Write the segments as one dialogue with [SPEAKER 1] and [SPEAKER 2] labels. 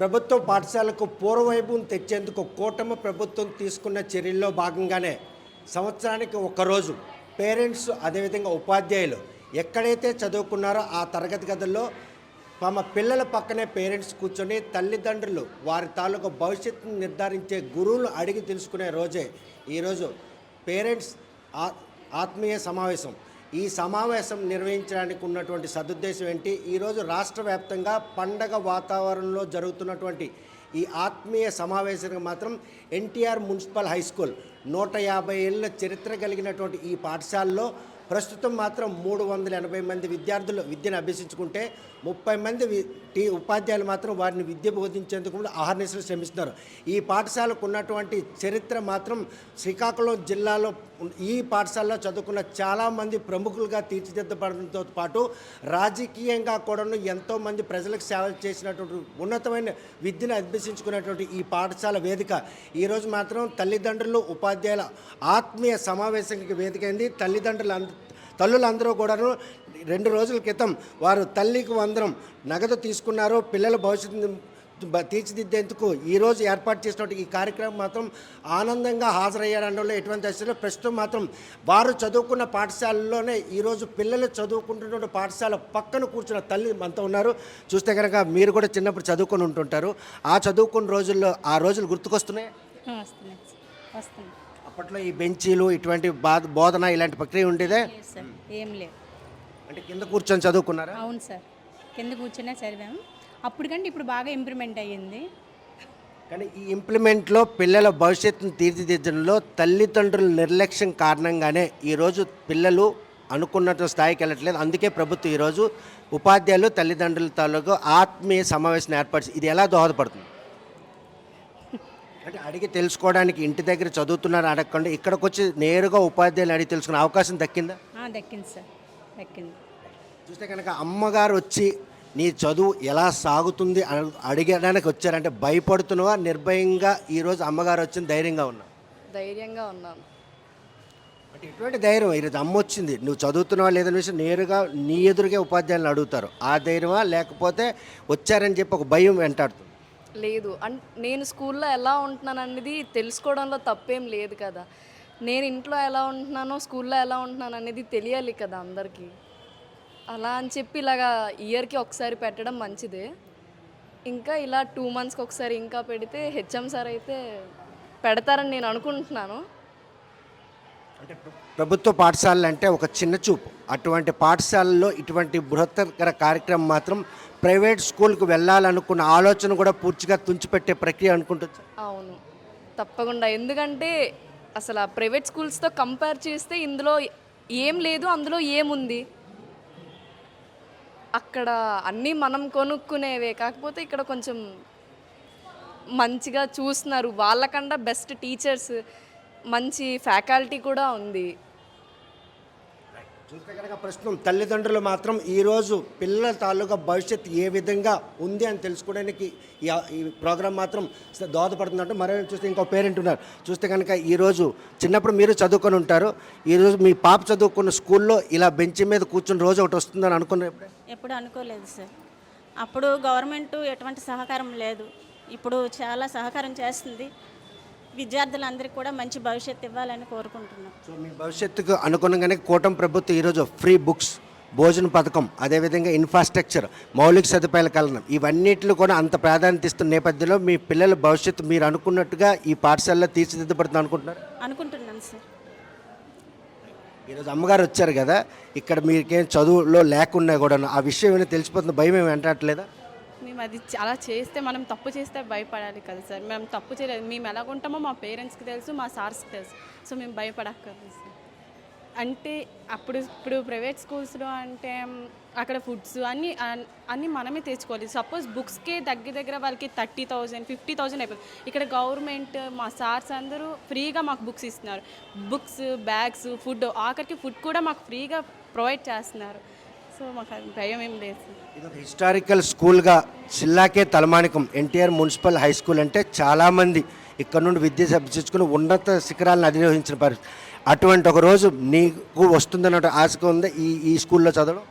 [SPEAKER 1] ప్రభుత్వ పాఠశాలకు పూర్వవైభవం తెచ్చేందుకు కూటమి ప్రభుత్వం తీసుకున్న చర్యల్లో భాగంగానే సంవత్సరానికి ఒక్కరోజు పేరెంట్స్ అదేవిధంగా ఉపాధ్యాయులు ఎక్కడైతే చదువుకున్నారో ఆ తరగతి గదుల్లో తమ పిల్లల పక్కనే పేరెంట్స్ కూర్చొని తల్లిదండ్రులు వారి తాలూకు భవిష్యత్తును నిర్ధారించే గురువులు అడిగి తెలుసుకునే రోజే ఈరోజు పేరెంట్స్ ఆత్మీయ సమావేశం. ఈ సమావేశం నిర్వహించడానికి ఉన్నటువంటి సదుద్దేశం ఏంటి? ఈరోజు రాష్ట్ర వ్యాప్తంగా పండగ వాతావరణంలో జరుగుతున్నటువంటి ఈ ఆత్మీయ సమావేశానికి మాత్రం ఎన్టీఆర్ మున్సిపల్ హై స్కూల్ 150 ఏళ్ళ చరిత్ర కలిగినటువంటి ఈ పాఠశాలలో ప్రస్తుతం మాత్రం 380 మంది విద్యార్థులు విద్యను అభ్యసించుకుంటే 30 మంది ఉపాధ్యాయులు మాత్రం వారిని విద్య బోధించేందుకు అహర్నిశలు శ్రమిస్తున్నారు. ఈ పాఠశాలకు ఉన్నటువంటి చరిత్ర మాత్రం శ్రీకాకుళం జిల్లాలో ఈ పాఠశాలలో చదువుకున్న చాలామంది ప్రముఖులుగా తీర్చిదిద్దబడడంతో పాటు రాజకీయంగా కూడాను ఎంతోమంది ప్రజలకు సేవలు చేసినటువంటి ఉన్నతమైన విద్యను అభ్యసించుకున్నటువంటి ఈ పాఠశాల వేదిక ఈరోజు మాత్రం తల్లిదండ్రులు ఉపాధ్యాయుల ఆత్మీయ సమావేశానికి వేదికైంది. తల్లులందరూ కూడాను 2 రోజుల క్రితం వారు తల్లికి వందనం నగదు తీసుకున్నారు. పిల్లల భవిష్యత్తును తీర్చిదిద్దేందుకు ఈరోజు ఏర్పాటు చేసినటువంటి ఈ కార్యక్రమం మాత్రం ఆనందంగా హాజరయ్యాడంలో ఎటువంటి అసలు ప్రస్తుతం మాత్రం వారు చదువుకున్న పాఠశాలలోనే ఈరోజు పిల్లలు చదువుకుంటున్న పాఠశాల పక్కన కూర్చున్న తల్లి అంతా ఉన్నారు. చూస్తే కనుక మీరు కూడా చిన్నప్పుడు చదువుకొని ఉంటుంటారు. ఆ చదువుకున్న రోజుల్లో ఆ రోజులు గుర్తుకొస్తున్నాయి. అప్పట్లో ఈ బెంచీలు ఇటువంటి బోధన ఇలాంటి ప్రక్రియ ఉండేదే
[SPEAKER 2] ఏం లేదు.
[SPEAKER 1] అంటే కింద కూర్చొని చదువుకున్నారా?
[SPEAKER 2] అవును సార్, కింద కూర్చొనే చదివాము. అప్పటికంటే ఇప్పుడు బాగా ఇంప్రూవ్మెంట్ అయ్యింది.
[SPEAKER 1] కానీ ఈ ఇంప్లిమెంట్లో పిల్లల భవిష్యత్తును తీర్చిదిద్దడంలో తల్లిదండ్రుల నిర్లక్ష్యం కారణంగానే ఈరోజు పిల్లలు అనుకున్న స్థాయికి వెళ్ళట్లేదు. అందుకే ప్రభుత్వం ఈరోజు ఉపాధ్యాయులు తల్లిదండ్రుల తాలూకు ఆత్మీయ సమావేశం ఏర్పాటు. ఇది ఎలా దోహదపడుతుంది అంటే అడిగి తెలుసుకోవడానికి ఇంటి దగ్గర చదువుతున్నారు అడగకుండా ఇక్కడికి వచ్చి నేరుగా ఉపాధ్యాయులు అడిగి తెలుసుకునే అవకాశం దక్కిందా?
[SPEAKER 2] దక్కింది సార్, దక్కింది.
[SPEAKER 1] చూస్తే కనుక అమ్మగారు వచ్చి నీ చదువు ఎలా సాగుతుంది అడిగడానికి వచ్చారంటే భయపడుతున్నావా, నిర్భయంగా ఈరోజు అమ్మగారు వచ్చింది ధైర్యంగా
[SPEAKER 3] ఉన్నాను.
[SPEAKER 1] అంటే ఎటువంటి ధైర్యం? ఈరోజు అమ్మ వచ్చింది, నువ్వు చదువుతున్నావా లేదని విషయం నేరుగా నీ ఎదురుగా ఉపాధ్యాయులను అడుగుతారు. ఆ ధైర్యమా లేకపోతే వచ్చారని చెప్పి ఒక భయం వెంటాడుతుంది?
[SPEAKER 3] లేదు, నేను స్కూల్లో ఎలా ఉంటున్నాను అనేది తెలుసుకోవడంలో తప్పేం లేదు కదా. నేను ఇంట్లో ఎలా ఉంటున్నానో స్కూల్లో ఎలా ఉంటున్నాను అనేది తెలియాలి కదా అందరికీ. అలా అని చెప్పి ఇలాగా ఇయర్కి ఒకసారి పెట్టడం మంచిదే. ఇంకా ఇలా 2 మంత్స్కి ఒకసారి ఇంకా పెడితే హెచ్ఎం సార్ అయితే పెడతారని నేను అనుకుంటున్నాను.
[SPEAKER 1] అంటే ప్రభుత్వ పాఠశాలలు అంటే ఒక చిన్న చూపు. అటువంటి పాఠశాలల్లో ఇటువంటి బృహత్తర కార్యక్రమం మాత్రం ప్రైవేట్ స్కూల్కి వెళ్ళాలనుకున్న ఆలోచన కూడా పూర్తిగా తుంచిపెట్టే ప్రక్రియ అనుకుంటుంది.
[SPEAKER 3] అవును, తప్పకుండా. ఎందుకంటే అసలు ప్రైవేట్ స్కూల్స్తో కంపేర్ చేస్తే ఇందులో ఏం లేదు, అందులో ఏముంది? అక్కడ అన్నీ మనం కొనుక్కునేవే, కాకపోతే ఇక్కడ కొంచెం మంచిగా చూస్తున్నారు. వాళ్ళకన్నా బెస్ట్ టీచర్స్, మంచి ఫ్యాకల్టీ కూడా ఉంది.
[SPEAKER 1] చూస్తే కనుక ప్రస్తుతం తల్లిదండ్రులు మాత్రం ఈరోజు పిల్లల తాలూకా భవిష్యత్తు ఏ విధంగా ఉంది అని తెలుసుకోవడానికి ఈ ప్రోగ్రాం మాత్రం దోహదపడుతుందంటే మరో చూస్తే ఇంకో పేరెంట్ ఉన్నారు. చూస్తే కనుక ఈరోజు చిన్నప్పుడు మీరు చదువుకొని ఉంటారు. ఈరోజు మీ పాప చదువుకున్న స్కూల్లో ఇలా బెంచ్ మీద కూర్చుని రోజు ఒకటి వస్తుందని అనుకున్నారు?
[SPEAKER 4] ఎప్పుడు అనుకోలేదు సార్. అప్పుడు గవర్నమెంట్ ఎటువంటి సహకారం లేదు, ఇప్పుడు చాలా సహకారం చేస్తుంది. విద్యార్థులందరికీ కూడా మంచి భవిష్యత్తు ఇవ్వాలని కోరుకుంటున్నాం.
[SPEAKER 1] సో మీ భవిష్యత్తుకు అనుగుణంగానే కూటమి ప్రభుత్వం ఈరోజు ఫ్రీ బుక్స్, భోజన పథకం, అదేవిధంగా ఇన్ఫ్రాస్ట్రక్చర్, మౌలిక సదుపాయాల కల్పన ఇవన్నిటిలో కూడా అంత ప్రాధాన్యత ఇస్తున్న నేపథ్యంలో మీ పిల్లల భవిష్యత్తు మీరు అనుకున్నట్టుగా ఈ పాఠశాలలో తీర్చిదిద్దబడుతుంది
[SPEAKER 4] అనుకుంటున్నాం సార్.
[SPEAKER 1] ఈరోజు అమ్మగారు వచ్చారు కదా, ఇక్కడ మీకేం చదువులో లేకున్నా కూడా ఆ విషయం ఏమైనా తెలిసిపోతుంది, భయం ఏమి వెంటాడలేదా?
[SPEAKER 5] మేము అది అలా చేస్తే మనం తప్పు చేస్తే భయపడాలి కదా సార్. మేము తప్పు చేయలేదు, మేము ఎలాగుంటామో మా పేరెంట్స్కి తెలుసు, మా సార్స్కి తెలుసు. సో మేము భయపడక్కర్లేదు సార్. అంటే ఇప్పుడు ప్రైవేట్ స్కూల్స్లో అంటే అక్కడ ఫుడ్స్ అన్నీ మనమే తెచ్చుకోవాలి. సపోజ్ బుక్స్కే దగ్గర వాళ్ళకి 30,000 50,000 అయిపోతుంది. ఇక్కడ గవర్నమెంట్ మా సార్స్ అందరూ ఫ్రీగా మాకు బుక్స్ ఇస్తున్నారు. బుక్స్, బ్యాగ్స్, ఫుడ్, ఆఖరికి ఫుడ్ కూడా మాకు ఫ్రీగా ప్రొవైడ్ చేస్తున్నారు. సో మాకు భయం ఏం లేదు.
[SPEAKER 1] ఇది ఒక హిస్టారికల్ స్కూల్గా జిల్లాకే తలమానికం ఎన్టీఆర్ మున్సిపల్ హై స్కూల్ అంటే చాలామంది ఇక్కడ నుండి విద్య అభ్యసించుకుని ఉన్నత శిఖరాలను అధిరోహించిన పరిస్థితి. అటువంటి ఒక రోజు నీకు వస్తుందన్న ఆశగా ఉంది ఈ స్కూల్లో చదవడం?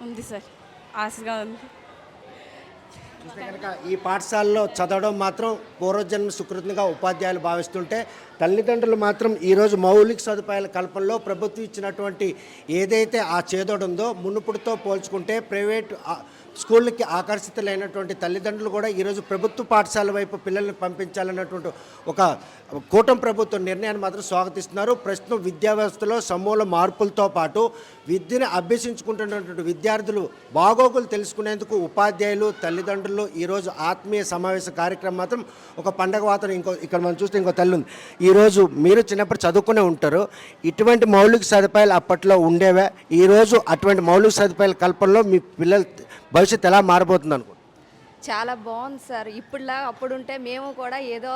[SPEAKER 5] ఉంది సార్, ఆశగా ఉంది.
[SPEAKER 1] చూస్తే కనుక ఈ పాఠశాలలో చదవడం మాత్రం పూర్వజన్మ సుకృతంగా ఉపాధ్యాయులు భావిస్తుంటే తల్లిదండ్రులు మాత్రం ఈరోజు మౌలిక సదుపాయాల కల్పనలో ప్రభుత్వం ఇచ్చినటువంటి ఏదైతే ఆ చేదోడు ఉందో మునుపుడుతో పోల్చుకుంటే ప్రైవేట్ స్కూళ్ళకి ఆకర్షితులైనటువంటి తల్లిదండ్రులు కూడా ఈరోజు ప్రభుత్వ పాఠశాల వైపు పిల్లల్ని పంపించాలన్నటువంటి ఒక కూటమి ప్రభుత్వం నిర్ణయాన్ని మాత్రం స్వాగతిస్తున్నారు. ప్రస్తుతం విద్యా వ్యవస్థలో సమూల మార్పులతో పాటు విద్యను అభ్యసించుకుంటున్నటువంటి విద్యార్థులు బాగోగులు తెలుసుకునేందుకు ఉపాధ్యాయులు తల్లిదండ్రులు ఈరోజు ఆత్మీయ సమావేశ కార్యక్రమం మాత్రం ఒక పండగ వాతావరణం. ఇక్కడ మనం చూస్తే ఇంకో తల్లి ఉంది. ఈరోజు మీరు చిన్నప్పుడు చదువుకునే ఉంటారు, ఇటువంటి మౌలిక సదుపాయాలు అప్పట్లో ఉండేవే, ఈరోజు అటువంటి మౌలిక సదుపాయాల కల్పనలో మీ పిల్లల భవిష్యత్తు ఎలా మారబోతుంది అనుకో?
[SPEAKER 6] చాలా బాగుంది సార్. ఇప్పుడులా అప్పుడుంటే మేము కూడా ఏదో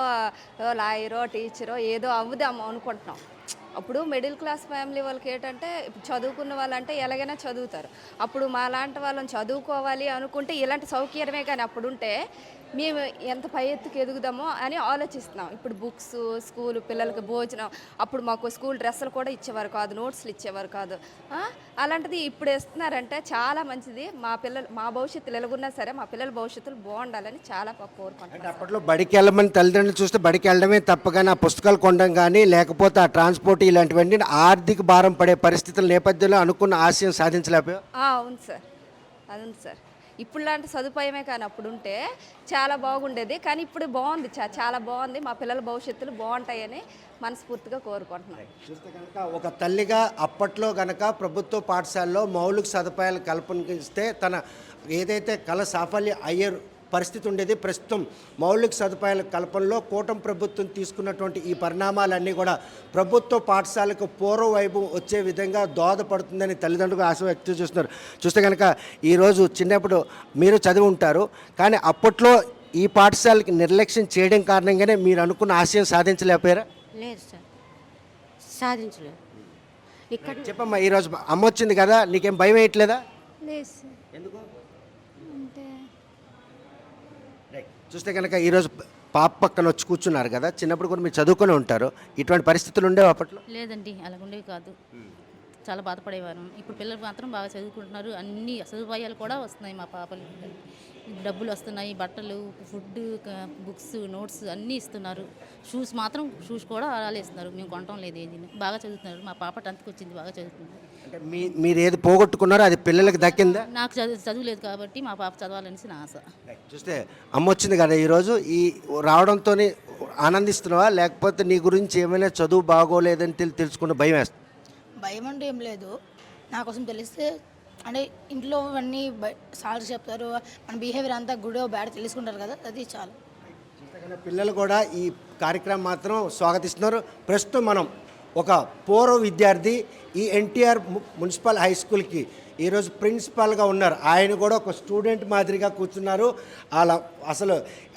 [SPEAKER 6] లాయరో టీచరో ఏదో అవుదాము అనుకుంటున్నాం. అప్పుడు మిడిల్ క్లాస్ ఫ్యామిలీ వాళ్ళకి ఏంటంటే చదువుకున్న వాళ్ళంటే ఎలాగైనా చదువుతారు. అప్పుడు మా లాంటి వాళ్ళని చదువుకోవాలి అనుకుంటే ఇలాంటి సౌకర్యమే కానీ అప్పుడుంటే మేము ఎంత పై ఎత్తుకు ఎదుగుదామో అని ఆలోచిస్తున్నాం. ఇప్పుడు బుక్స్, స్కూల్ పిల్లలకి భోజనం, అప్పుడు మాకు స్కూల్ డ్రెస్సులు కూడా ఇచ్చేవారు కాదు, నోట్స్లు ఇచ్చేవారు కాదు. అలాంటిది ఇప్పుడు ఇస్తున్నారంటే చాలా మంచిది. మా భవిష్యత్తులు ఎలాగున్నా సరే మా పిల్లల భవిష్యత్తులు బాగుండాలని చాలా కోరుకుంటున్నాం.
[SPEAKER 1] అంటే అప్పట్లో బడికి వెళ్ళమని తల్లిదండ్రులు చూస్తే బడికి వెళ్ళడమే తప్ప కానీ ఆ పుస్తకాలు కొనడం కానీ లేకపోతే ఆ ట్రాన్స్పోర్ట్ ఇలాంటివన్నీ ఆర్థిక భారం పడే పరిస్థితుల నేపథ్యంలో అనుకున్న ఆశయం సాధించలేకపోయా?
[SPEAKER 6] అవును సార్, అవును సార్. ఇప్పుడు లాంటి సదుపాయమే కానీ అప్పుడు ఉంటే చాలా బాగుండేది. కానీ ఇప్పుడు బాగుంది, చాలా బాగుంది. మా పిల్లల భవిష్యత్తులు బాగుంటాయని మనస్ఫూర్తిగా కోరుకుంటున్నాను.
[SPEAKER 1] చూస్తే కనుక ఒక తల్లిగా అప్పట్లో కనుక ప్రభుత్వ పాఠశాలలో మౌలిక సదుపాయాలు కల్పనిస్తే తన ఏదైతే కళ సాఫల్యం అయ్యే పరిస్థితి ఉండేది. ప్రస్తుతం మౌలిక సదుపాయాల కల్పనలో కూటమి ప్రభుత్వం తీసుకున్నటువంటి ఈ పరిణామాలన్నీ కూడా ప్రభుత్వ పాఠశాలకు పూర్వ వైభవం వచ్చే విధంగా దోహదపడుతుందని తల్లిదండ్రులు ఆశ వ్యక్తం చేస్తున్నారు. చూస్తే కనుక ఈరోజు చిన్నప్పుడు మీరు చదివి ఉంటారు, కానీ అప్పట్లో ఈ పాఠశాలకి నిర్లక్ష్యం చేయడం కారణంగానే మీరు అనుకున్న ఆశయం సాధించలేకపోయారా?
[SPEAKER 7] లేదు సార్, సాధించలేదు. ఇక్కడ
[SPEAKER 1] చెప్పమ్మా, ఈరోజు అమ్మ వచ్చింది కదా, నీకేం భయం వేయట్లేదా?
[SPEAKER 6] లేదు సార్.
[SPEAKER 1] ఎందుకు?
[SPEAKER 6] అంటే
[SPEAKER 1] చూస్తే కనుక ఈరోజు పాప పక్కన వచ్చి కూర్చున్నారు కదా, చిన్నప్పుడు కూడా మీరు చదువుకొని ఉంటారు, ఇటువంటి పరిస్థితులు ఉండేవి అప్పట్లో?
[SPEAKER 8] లేదండి, అలా ఉండేవి కాదు. చాలా బాధపడేవారు. ఇప్పుడు పిల్లలు మాత్రం బాగా చదువుకుంటున్నారు, అన్ని సదుపాయాలు కూడా వస్తున్నాయి. మా పాపలు డబ్బులు వస్తున్నాయి, బట్టలు, ఫుడ్, బుక్స్, నోట్స్ అన్నీ ఇస్తున్నారు. షూస్ కూడా అలాగే ఇస్తున్నారు. మేము కొనటం లేదు, ఏది బాగా చదువుతున్నారు. మా పాప 10th వచ్చింది, బాగా చదువుతుంది.
[SPEAKER 1] అంటే మీరు ఏది పోగొట్టుకున్నారో అది పిల్లలకి దక్కిందా?
[SPEAKER 8] నాకు చదువు లేదు కాబట్టి మా పాప చదవాలనేసి నా ఆశ.
[SPEAKER 1] చూస్తే అమ్మ వచ్చింది కదా ఈరోజు, ఈ రావడంతో ఆనందిస్తున్నావా, లేకపోతే నీ గురించి ఏమైనా చదువు బాగోలేదని తెలుసుకున్న భయం వేస్తా?
[SPEAKER 9] భయం అంటే ఏం లేదు. నా కోసం తెలిస్తే అంటే ఇంట్లో అన్నీ సార్లు చెప్తారు, మన బిహేవియర్ అంతా గుడ్ బ్యాడ్ తెలుసుకుంటారు కదా, అది చాలు.
[SPEAKER 1] పిల్లలు కూడా ఈ కార్యక్రమం మాత్రం స్వాగతిస్తున్నారు. ప్రస్తుతం మనం ఒక పూర్వ విద్యార్థి ఈ ఎన్టీఆర్ మున్సిపల్ హై స్కూల్కి ఈరోజు ప్రిన్సిపాల్గా ఉన్నారు. ఆయన కూడా ఒక స్టూడెంట్ మాదిరిగా కూర్చున్నారు. అలా అసలు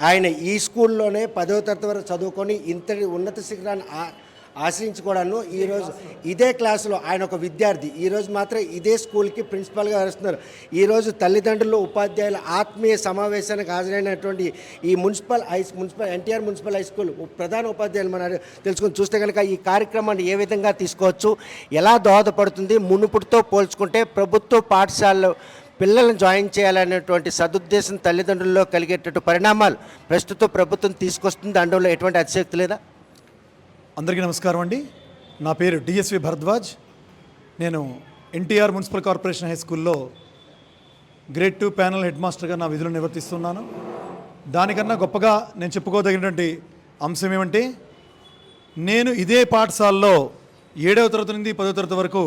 [SPEAKER 1] ఆయన ఈ స్కూల్లోనే 10వ తరగతి వరకు చదువుకొని ఇంతటి ఉన్నత శిఖరాన్ని ఆశ్రయించుకోవడాను ఈరోజు ఇదే క్లాసులో ఆయన ఒక విద్యార్థి ఈరోజు మాత్రం ఇదే స్కూల్కి ప్రిన్సిపాల్గా వస్తున్నారు. ఈరోజు తల్లిదండ్రులు ఉపాధ్యాయుల ఆత్మీయ సమావేశానికి హాజరైనటువంటి ఈ municipal NTR municipal high school ప్రధాన ఉపాధ్యాయులు మనం తెలుసుకొని చూస్తే కనుక ఈ కార్యక్రమాన్ని ఏ విధంగా తీసుకోవచ్చు, ఎలా దోహదపడుతుంది, మునుపుటితో పోల్చుకుంటే ప్రభుత్వ పాఠశాలలో పిల్లలను జాయిన్ చేయాలనేటువంటి సదుద్దేశం తల్లిదండ్రుల్లో కలిగేటట్టు పరిణామాలు ప్రస్తుతం ప్రభుత్వం తీసుకొస్తుంది, అందులో ఎటువంటి అతిశక్తి లేదా?
[SPEAKER 10] అందరికీ నమస్కారం అండి. నా పేరు డిఎస్వి భరద్వాజ్. నేను ఎన్టీఆర్ మున్సిపల్ కార్పొరేషన్ హై స్కూల్లో గ్రేడ్ 2 ప్యానల్ హెడ్ మాస్టర్గా నా విధులు నిర్వర్తిస్తున్నాను. దానికన్నా గొప్పగా నేను చెప్పుకోదగినటువంటి అంశం ఏమంటే, నేను ఇదే పాఠశాలలో 7వ తరగతి నుండి 10వ తరగతి వరకు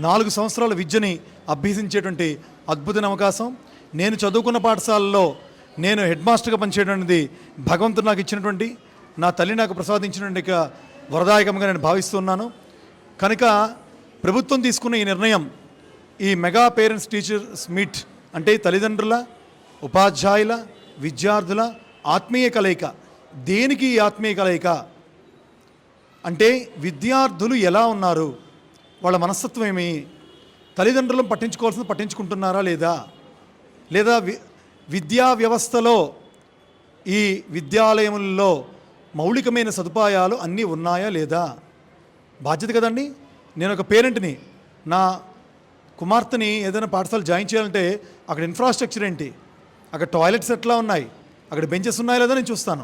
[SPEAKER 10] 4 సంవత్సరాల విద్యని అభ్యసించేటువంటి అద్భుతమైన అవకాశం. నేను చదువుకున్న పాఠశాలలో నేను హెడ్ మాస్టర్గా పనిచేయడానికి భగవంతుడు నాకు ఇచ్చినటువంటి, నా తల్లి నాకు ప్రసాదించినటువంటి వరదాయకంగా నేను భావిస్తున్నాను. కనుక ప్రభుత్వం తీసుకున్న ఈ నిర్ణయం, ఈ మెగా పేరెంట్స్ టీచర్స్ మీట్ అంటే తల్లిదండ్రుల, ఉపాధ్యాయుల, విద్యార్థుల ఆత్మీయ కలయిక. దేనికి ఈ ఆత్మీయ కలయిక అంటే, విద్యార్థులు ఎలా ఉన్నారు, వాళ్ళ మనస్తత్వం ఏమి, తల్లిదండ్రులను పట్టించుకోవాల్సింది పట్టించుకుంటున్నారా లేదా విద్యా వ్యవస్థలో ఈ విద్యాలయములలో మౌలికమైన సదుపాయాలు అన్నీ ఉన్నాయా లేదా, బాధ్యత కదండి. నేను ఒక పేరెంట్ని, నా కుమార్తెని ఏదైనా పాఠశాల జాయిన్ చేయాలంటే అక్కడ ఇన్ఫ్రాస్ట్రక్చర్ ఏంటి, అక్కడ టాయిలెట్స్ ఎట్లా ఉన్నాయి, అక్కడ బెంచెస్ ఉన్నాయో లేదో నేను చూస్తాను.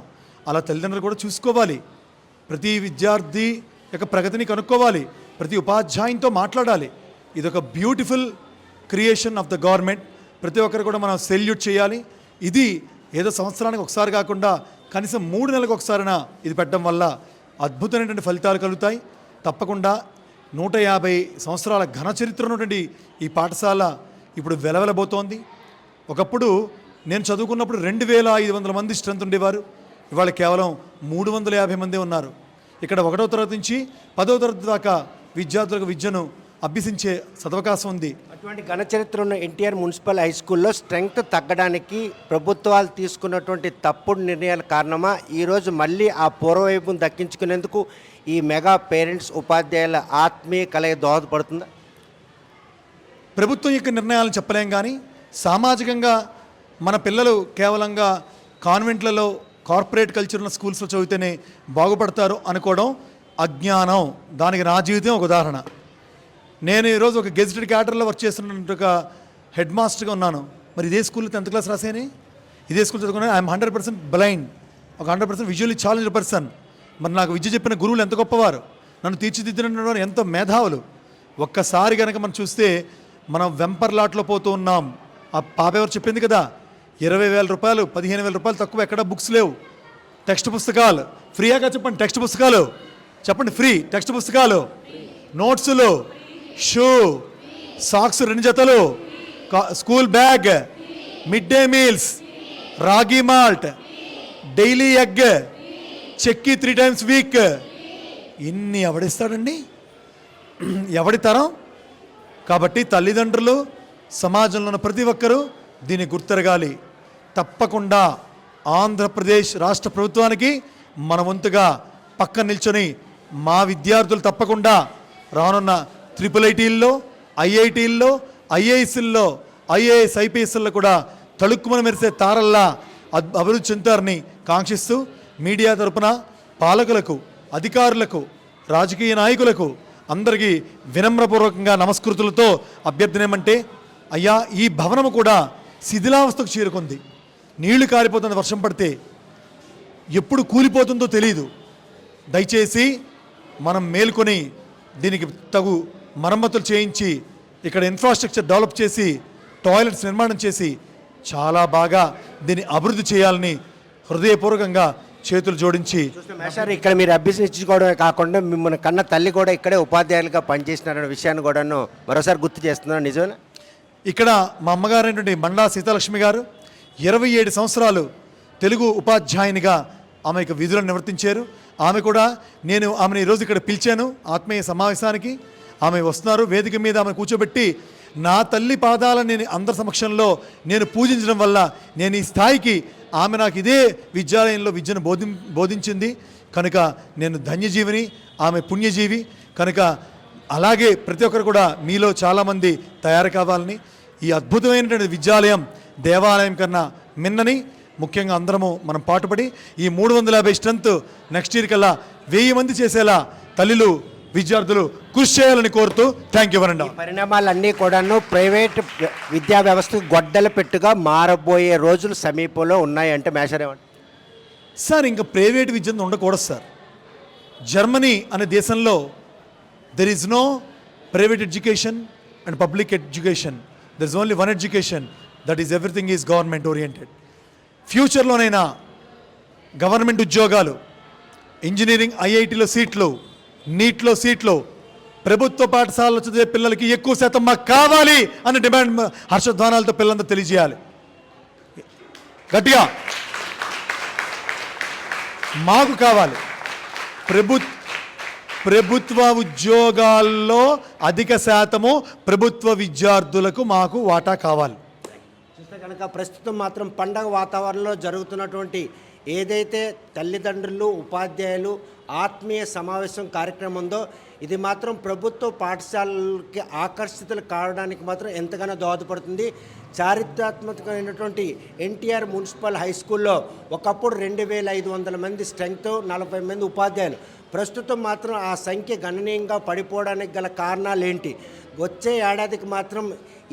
[SPEAKER 10] అలా తల్లిదండ్రులు కూడా చూసుకోవాలి. ప్రతి విద్యార్థి యొక్క ప్రగతిని కనుక్కోవాలి, ప్రతి ఉపాధ్యాయునితో మాట్లాడాలి. ఇదొక beautiful creation of the government. ప్రతి ఒక్కరు కూడా మనం సెల్యూట్ చేయాలి. ఇది ఏదో సంవత్సరానికి ఒకసారి కాకుండా కనీసం 3 నెలలకు ఒకసారైనా ఇది పెట్టడం వల్ల అద్భుతమైనటువంటి ఫలితాలు కలుగుతాయి. తప్పకుండా 150 సంవత్సరాల ఘన చరిత్ర ఉన్నటువంటి ఈ పాఠశాల ఇప్పుడు వెలవెలబోతోంది. ఒకప్పుడు నేను చదువుకున్నప్పుడు 2500 మంది స్ట్రెంత్ ఉండేవారు. ఇవాళ కేవలం 350 మంది ఉన్నారు. ఇక్కడ 1వ తరగతి నుంచి 10వ తరగతి దాకా విద్యార్థులకు విద్యను అభ్యసించే సదవకాశం ఉంది.
[SPEAKER 1] అటువంటి ఘన చరిత్ర ఉన్న ఎన్టీఆర్ మున్సిపల్ హై స్కూల్లో స్ట్రెంగ్త్ తగ్గడానికి ప్రభుత్వాలు తీసుకున్నటువంటి తప్పుడు నిర్ణయాల కారణమా ఈరోజు మళ్ళీ ఆ పూర్వవైపును దక్కించుకునేందుకు ఈ మెగా పేరెంట్స్ ఉపాధ్యాయుల ఆత్మీయ కలయిక దోహదపడుతుందా?
[SPEAKER 10] ప్రభుత్వం యొక్క నిర్ణయాలను చెప్పలేం, కానీ సామాజికంగా మన పిల్లలు కేవలంగా కాన్వెంట్లలో కార్పొరేట్ కల్చర్ ఉన్న స్కూల్స్లో చదివితేనే బాగుపడతారు అనుకోవడం అజ్ఞానం. దానికి నా జీవితం ఒక ఉదాహరణ. నేను ఈరోజు ఒక గెజిటెడ్ క్యాడర్లో వర్క్ చేస్తున్న ఒక హెడ్ మాస్టర్గా ఉన్నాను. మరి ఇదే స్కూల్లో 10th క్లాస్ రాసానే, ఇదే స్కూల్ చదువుకున్నాను. ఐఎమ్ 100% బ్లైండ్, ఒక 100% విజువల్లీ ఛాలెంజ్డ్ పర్సన్. మరి నాకు విద్య చెప్పిన గురువులు ఎంత గొప్పవారు, నన్ను తీర్చిదిద్దిన వారు ఎంతో మేధావులు. ఒక్కసారి కనుక మనం చూస్తే మనం వెంపర్లాట్లో పోతూ ఉన్నాం. ఆ పాప ఎవరు చెప్పింది కదా, 20,000 రూపాయలు 15,000 రూపాయలు తక్కువ ఎక్కడ బుక్స్ లేవు. టెక్స్ట్ పుస్తకాలు ఫ్రీగా చెప్పండి, టెక్స్ట్ పుస్తకాలు చెప్పండి, ఫ్రీ టెక్స్ట్ పుస్తకాలు, నోట్సులు, షూ, సాక్స్ 2 జతలు, school bag, mid day meals, రాగి మాల్ట్, డైలీ ఎగ్, చెక్కి 3 times వీక్. ఇన్ని ఎవడిస్తాడండి, ఎవడి తరం? కాబట్టి తల్లిదండ్రులు, సమాజంలో ఉన్న ప్రతి ఒక్కరూ దీన్ని గుర్తెరగాలి. తప్పకుండా ఆంధ్రప్రదేశ్ రాష్ట్ర ప్రభుత్వానికి మన వంతుగా పక్కన నిల్చొని మా విద్యార్థులు తప్పకుండా రానున్న IIITల్లో, IITల్లో, IISల్లో, IAS, IPSల్లో కూడా తళుక్కుమని మెరిసే తారల్లా అభివృద్ధి చెందుతారని కాంక్షిస్తూ మీడియా తరపున పాలకులకు, అధికారులకు, రాజకీయ నాయకులకు అందరికీ వినమ్రపూర్వకంగా నమస్కృతులతో అభ్యర్థన ఏమంటే, అయ్యా ఈ భవనము కూడా శిథిలావస్థకు చేరుకుంది. నీళ్లు కారిపోతుంది, వర్షం పడితే ఎప్పుడు కూలిపోతుందో తెలియదు. దయచేసి మనం మేల్కొని దీనికి తగు మరమ్మతులు చేయించి ఇక్కడ ఇన్ఫ్రాస్ట్రక్చర్ డెవలప్ చేసి టాయిలెట్స్ నిర్మాణం చేసి చాలా బాగా దీన్ని అభివృద్ధి చేయాలని హృదయపూర్వకంగా చేతులు జోడించి
[SPEAKER 1] సార్, ఇక్కడ మీరు అభ్యసించుకోవడమే కాకుండా మిమ్మల్ని కన్న తల్లి కూడా ఇక్కడే ఉపాధ్యాయులుగా పనిచేసినారనే విషయాన్ని కూడాను మరోసారి గుర్తు చేస్తున్నాను. నిజమేనా?
[SPEAKER 10] ఇక్కడ మా అమ్మగారైనటువంటి మండా సీతాలక్ష్మి గారు 27 సంవత్సరాలు తెలుగు ఉపాధ్యాయునిగా ఆమె యొక్క విధులను నిర్వర్తించారు. ఆమె కూడా, నేను ఆమెను ఈరోజు ఇక్కడ పిలిచాను ఆత్మీయ సమావేశానికి. ఆమె వస్తున్నారు. వేదిక మీద ఆమె కూర్చోబెట్టి నా తల్లి పాదాలను నేను అందరి సమక్షంలో నేను పూజించడం వల్ల నేను ఈ స్థాయికి, ఆమె నాకు ఇదే విద్యాలయంలో విద్యను బోధించింది కనుక నేను ధన్యజీవిని, ఆమె పుణ్యజీవి కనుక. అలాగే ప్రతి ఒక్కరు కూడా మీలో చాలామంది తయారు కావాలని, ఈ అద్భుతమైనటువంటి విద్యాలయం దేవాలయం కన్నా మిన్నని ముఖ్యంగా అందరము మనం పాటుపడి ఈ 350 స్ట్రెంత్ నెక్స్ట్ ఇయర్ కల్లా 1000 మంది చేసేలా తల్లులు, విద్యార్థులు కృషి చేయాలని కోరుతూ థ్యాంక్ యూ వరండా.
[SPEAKER 1] పరిణామాలన్నీ కూడాను ప్రైవేట్ విద్యా వ్యవస్థకు గొడ్డల పెట్టుగా మారబోయే రోజులు సమీపంలో ఉన్నాయంటే మేషరేమంటే
[SPEAKER 10] సార్, ఇంకా ప్రైవేట్ విద్య ఉండకూడదు సార్. జర్మనీ అనే దేశంలో there is no private education and public education. There is only one education, that is everything is government oriented. ఫ్యూచర్లోనైనా గవర్నమెంట్ ఉద్యోగాలు, ఇంజనీరింగ్ IITలో సీట్లు, నీట్లో సీట్లు, ప్రభుత్వ పాఠశాలలో చదివే పిల్లలకి ఎక్కువ శాతం మాకు కావాలి అనే డిమాండ్ హర్షధ్వానాలతో పిల్లలంతా తెలియజేయాలి గట్టిగా. మాకు కావాలి ప్రభుత్వ ఉద్యోగాల్లో అధిక శాతము ప్రభుత్వ విద్యార్థులకు మాకు వాటా కావాలి.
[SPEAKER 1] చూస్తే కనుక ప్రస్తుతం మాత్రం పండగ వాతావరణంలో జరుగుతున్నటువంటి ఏదైతే తల్లిదండ్రులు, ఉపాధ్యాయులు ఆత్మీయ సమావేశం కార్యక్రమం ఉందో ఇది మాత్రం ప్రభుత్వ పాఠశాలలకి ఆకర్షితులు కావడానికి మాత్రం ఎంతగానో దోహదపడుతుంది. చారిత్రాత్మకమైనటువంటి ఎన్టీఆర్ మున్సిపల్ హై స్కూల్లో ఒకప్పుడు 2500 మంది స్ట్రెంగ్త్, 40 మంది ఉపాధ్యాయులు. ప్రస్తుతం మాత్రం ఆ సంఖ్య గణనీయంగా పడిపోవడానికి గల కారణాలు ఏంటి? వచ్చే ఏడాదికి మాత్రం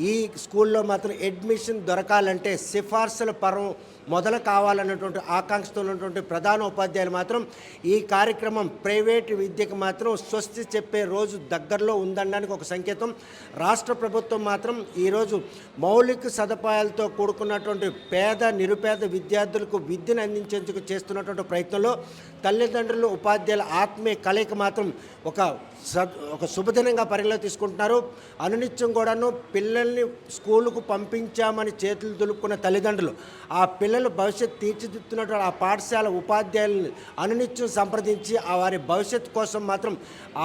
[SPEAKER 1] ఈ స్కూల్లో మాత్రం అడ్మిషన్ దొరకాలంటే సిఫార్సుల పరం మొదలు కావాలన్నటువంటి ఆకాంక్షతో ఉన్నటువంటి ప్రధాన ఉపాధ్యాయులు మాత్రం ఈ కార్యక్రమం ప్రైవేటు విద్యకు మాత్రం స్వస్తి చెప్పే రోజు దగ్గరలో ఉందనడానికి ఒక సంకేతం. రాష్ట్ర ప్రభుత్వం మాత్రం ఈరోజు మౌలిక సదుపాయాలతో కూడుకున్నటువంటి పేద నిరుపేద విద్యార్థులకు విద్యను అందించేందుకు చేస్తున్నటువంటి ప్రయత్నంలో తల్లిదండ్రులు ఉపాధ్యాయుల ఆత్మీయ కలయిక మాత్రం ఒక శుభదినంగా పరిగణలో తీసుకుంటున్నారు. అనునిత్యం కూడాను పిల్లల్ని స్కూలుకు పంపించామని చేతులు దులుపుకున్న తల్లిదండ్రులు ఆ పిల్లల భవిష్యత్తు తీర్చిదిద్దుతున్నటువంటి ఆ పాఠశాల ఉపాధ్యాయులను అనునిత్యం సంప్రదించి ఆ వారి భవిష్యత్తు కోసం మాత్రం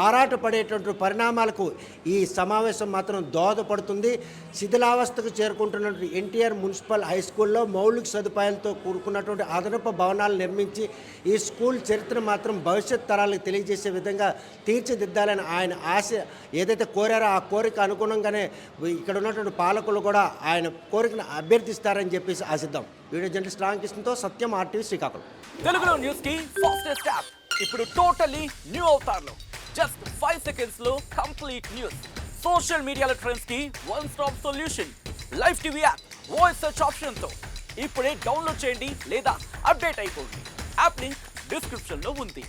[SPEAKER 1] ఆరాటపడేటువంటి పరిణామాలకు ఈ సమావేశం మాత్రం దోహదపడుతుంది. శిథిలావస్థకు చేరుకుంటున్నటువంటి ఎన్టీఆర్ మున్సిపల్ హై స్కూల్లో మౌలిక సదుపాయాలతో కూడుకున్నటువంటి అదనపు భవనాలు నిర్మించి ఈ స్కూల్ చరిత్ర మాత్రం భవిష్యత్ తరాలకు తెలియజేసే విధంగా తీర్చిదిద్దాలని ఆయన ఆశ ఏదైతే కోరారో ఆ కోరిక అనుగుణంగానే ఇక్కడ ఉన్నటువంటి పాలకులు కూడా ఆయన కోరికను అభ్యర్థిస్తారని చెప్పేసి ఆశిద్దాం. వీడియో జర్నలిస్ట్ రామకృష్ణతో సత్యం, RTV శ్రీకాకుళం.
[SPEAKER 11] తెలుగులో న్యూస్ కి ఫాస్టెస్ట్ యాప్ ఇప్పుడు టోటల్లీ న్యూ అవతార్లో జస్ట్ 5 seconds లో కంప్లీట్ న్యూస్. సోషల్ మీడియాలో ట్రెండ్స్ కి one stop solution. Live TV app voice search option తో ఇప్పుడే డౌన్లోడ్ చేయండి లేదా అప్డేట్ అయిపోండి. యాప్ లింక్ డిస్క్రిప్షన్ లో ఉంది.